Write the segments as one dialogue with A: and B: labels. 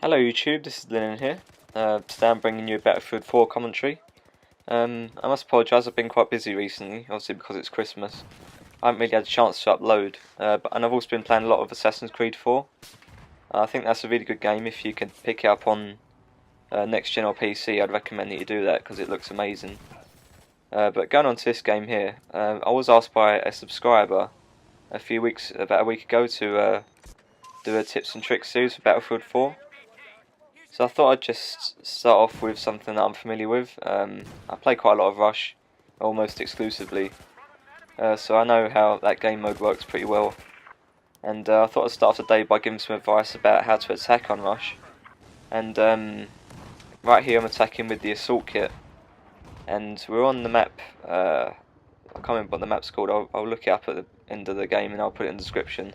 A: Hello YouTube, this is Linen here. Today I'm bringing you a Battlefield 4 commentary. I must apologise, I've been quite busy recently, obviously because it's Christmas. I haven't really had a chance to upload, and I've also been playing a lot of Assassin's Creed 4. I think that's a really good game. If you can pick it up on next gen or PC, I'd recommend that you do that because it looks amazing. But going on to this game here, I was asked by a subscriber about a week ago to do a tips and tricks series for Battlefield 4. So I thought I'd just start off with something that I'm familiar with. I play quite a lot of Rush, almost exclusively, so I know how that game mode works pretty well. And I thought I'd start off the day by giving some advice about how to attack on Rush. And right here I'm attacking with the Assault Kit, and we're on the map. I can't remember what the map's called. I'll look it up at the end of the game and I'll put it in the description.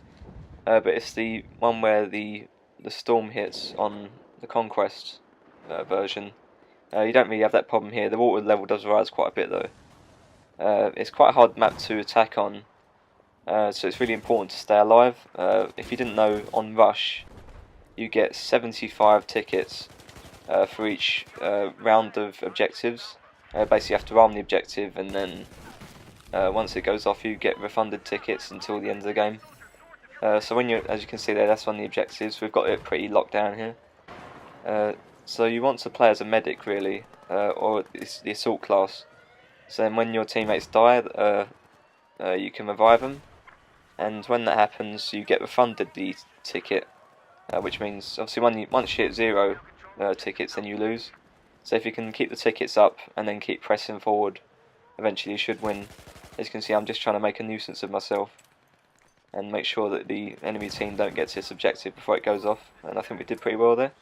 A: But it's the one where the storm hits on the Conquest version. You don't really have that problem here. The water level does rise quite a bit though. It's quite a hard map to attack on, so it's really important to stay alive. If you didn't know, on Rush you get 75 tickets for each round of objectives. Basically you have to arm the objective, and then once it goes off you get refunded tickets until the end of the game. So when you, as you can see there, that's on the objectives. We've got it pretty locked down here. So you want to play as a medic really, or it's the assault class. So then when your teammates die, you can revive them, and when that happens you get refunded the ticket, which means obviously once you hit 0 tickets then you lose. So if you can keep the tickets up and then keep pressing forward, eventually you should win. As you can see, I'm just trying to make a nuisance of myself and make sure that the enemy team don't get to its objective before it goes off, and I think we did pretty well there.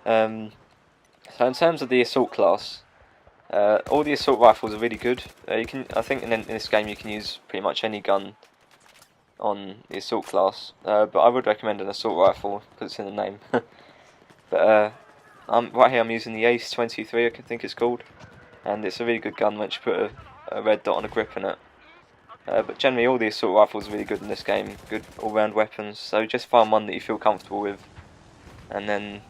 A: So in terms of the assault class, all the assault rifles are really good. I think in this game you can use pretty much any gun on the assault class, but I would recommend an assault rifle because it's in the name. But right here I'm using the Ace 23, I think it's called, and it's a really good gun once you put a red dot on a grip in it. But generally all the assault rifles are really good in this game, good all-round weapons, so just find one that you feel comfortable with and then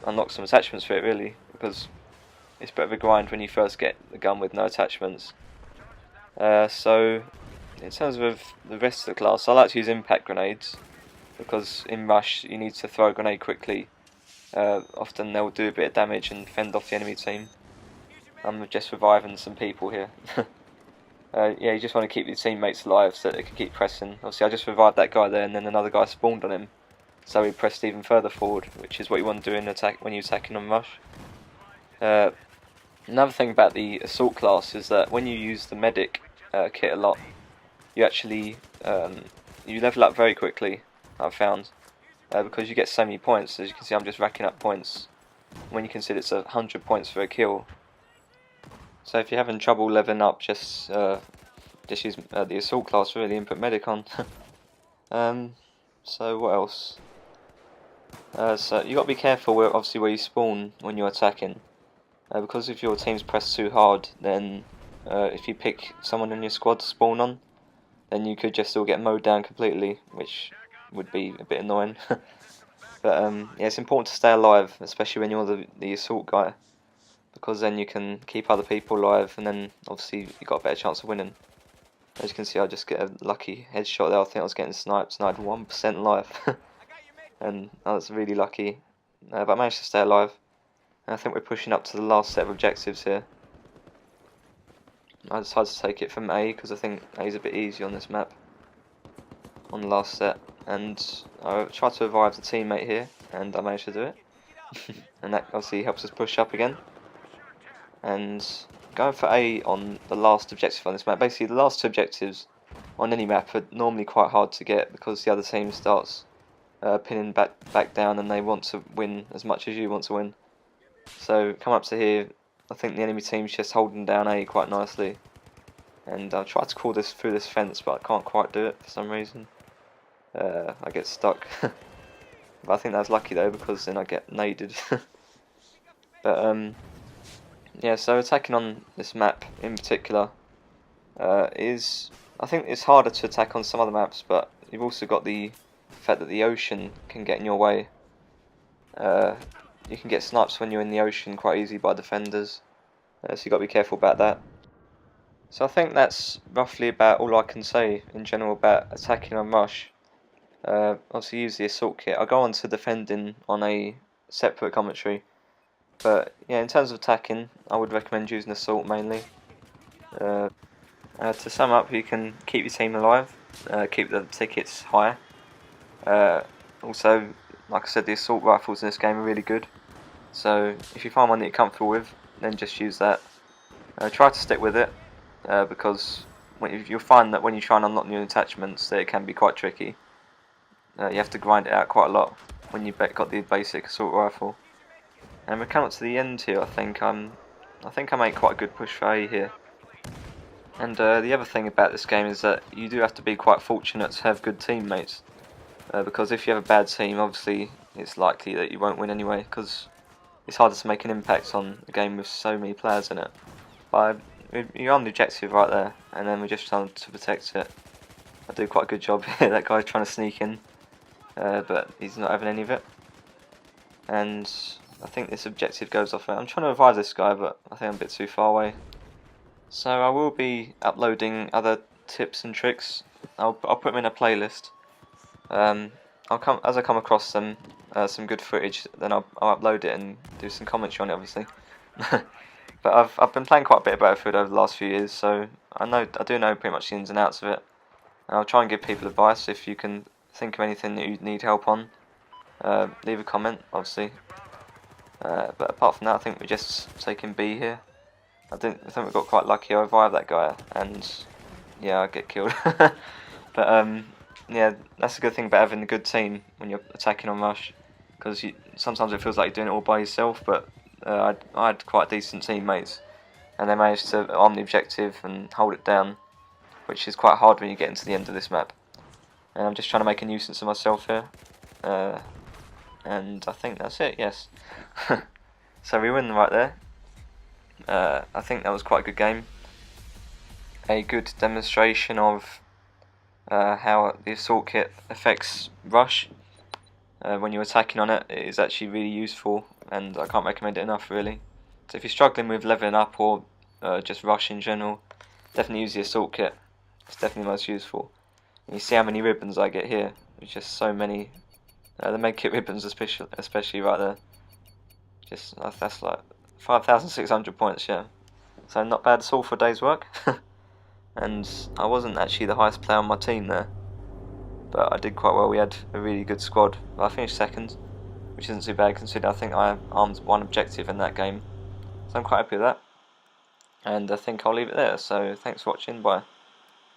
A: unlock some attachments for it really, because it's a bit of a grind when you first get the gun with no attachments. So in terms of the rest of the class, I like to use impact grenades, because in Rush you need to throw a grenade quickly. Often they'll do a bit of damage and fend off the enemy team. I'm just reviving some people here. Yeah, you just want to keep your teammates alive so that they can keep pressing. Obviously I just revived that guy there, and then another guy spawned on him, so he pressed even further forward, which is what you want to do when you're attacking on Rush. Another thing about the assault class is that when you use the medic kit a lot, you actually you level up very quickly, I've found, because you get so many points. As you can see, I'm just racking up points when you consider it's 100 points for a kill. So if you're having trouble leveling up, just use the assault class really, and put medic on. So what else? So you got to be careful obviously where you spawn when you're attacking, because if your team's pressed too hard, then if you pick someone in your squad to spawn on, then you could just all get mowed down completely, which would be a bit annoying. But yeah, it's important to stay alive, especially when you're the assault guy, because then you can keep other people alive, and then obviously you've got a better chance of winning. As you can see, I just get a lucky headshot there. I think I was getting sniped, and I had 1% life. And I was really lucky, but I managed to stay alive. And I think we're pushing up to the last set of objectives here. I decided to take it from A because I think A is a bit easy on this map, on the last set. And I tried to revive the teammate here, and I managed to do it. And that obviously helps us push up again. And going for A on the last objective on this map, basically the last two objectives on any map are normally quite hard to get because the other team starts pinning back down, and they want to win as much as you want to win. So come up to here, I think the enemy team's just holding down A quite nicely, and I've tried to call this through this fence, but I can't quite do it for some reason. I get stuck. But I think that's lucky though, because then I get naded. But yeah, so attacking on this map in particular I think it's harder to attack on some other maps, but you've also got the fact that the ocean can get in your way. You can get snipes when you're in the ocean quite easy by defenders, so you got to be careful about that. So I think that's roughly about all I can say in general about attacking on rush. Obviously use the assault kit. I'll go on to defending on a separate commentary, but yeah, in terms of attacking, I would recommend using assault mainly. To sum up, you can keep your team alive, keep the tickets high. Also, like I said, the assault rifles in this game are really good. So if you find one that you're comfortable with, then just use that. Try to stick with it, because you'll find that when you try and unlock new attachments, that it can be quite tricky. You have to grind it out quite a lot when you've got the basic assault rifle. And we're coming up to the end here. I think I made quite a good push for A here. And the other thing about this game is that you do have to be quite fortunate to have good teammates, because if you have a bad team, obviously it's likely that you won't win anyway, because it's harder to make an impact on a game with so many players in it. But you're on the objective right there, and then we're just trying to protect it. I do quite a good job here. That guy's trying to sneak in, but he's not having any of it. And I think this objective goes off. I'm trying to revive this guy, but I think I'm a bit too far away. So I will be uploading other tips and tricks. I'll put them in a playlist. As I come across them, some good footage, then I'll upload it and do some commentary on it, obviously. But I've been playing quite a bit of Battlefield over the last few years, so I do know pretty much the ins and outs of it. And I'll try and give people advice. If you can think of anything that you need help on, leave a comment, obviously. But apart from that, I think we're just taking B here. I think we got quite lucky. I revived that guy, and yeah, I get killed. But yeah, that's a good thing about having a good team when you're attacking on rush, because sometimes it feels like you're doing it all by yourself. But I had quite decent teammates, and they managed to arm the objective and hold it down, which is quite hard when you get into the end of this map. And I'm just trying to make a nuisance of myself here, and I think that's it. Yes. So we win right there. I think that was quite a good game. A good demonstration of how the assault kit affects rush. When you're attacking on it, it is actually really useful, and I can't recommend it enough, really. So if you're struggling with leveling up or just rush in general, definitely use the assault kit. It's definitely the most useful. And you see how many ribbons I get here. There's just so many. The medkit ribbons, especially right there. Just that's like 5,600 points, yeah. So not bad at all for a day's work. And I wasn't actually the highest player on my team there, but I did quite well. We had a really good squad. I finished second, which isn't too bad considering I think I armed one objective in that game. So I'm quite happy with that. And I think I'll leave it there. So thanks for watching. Bye.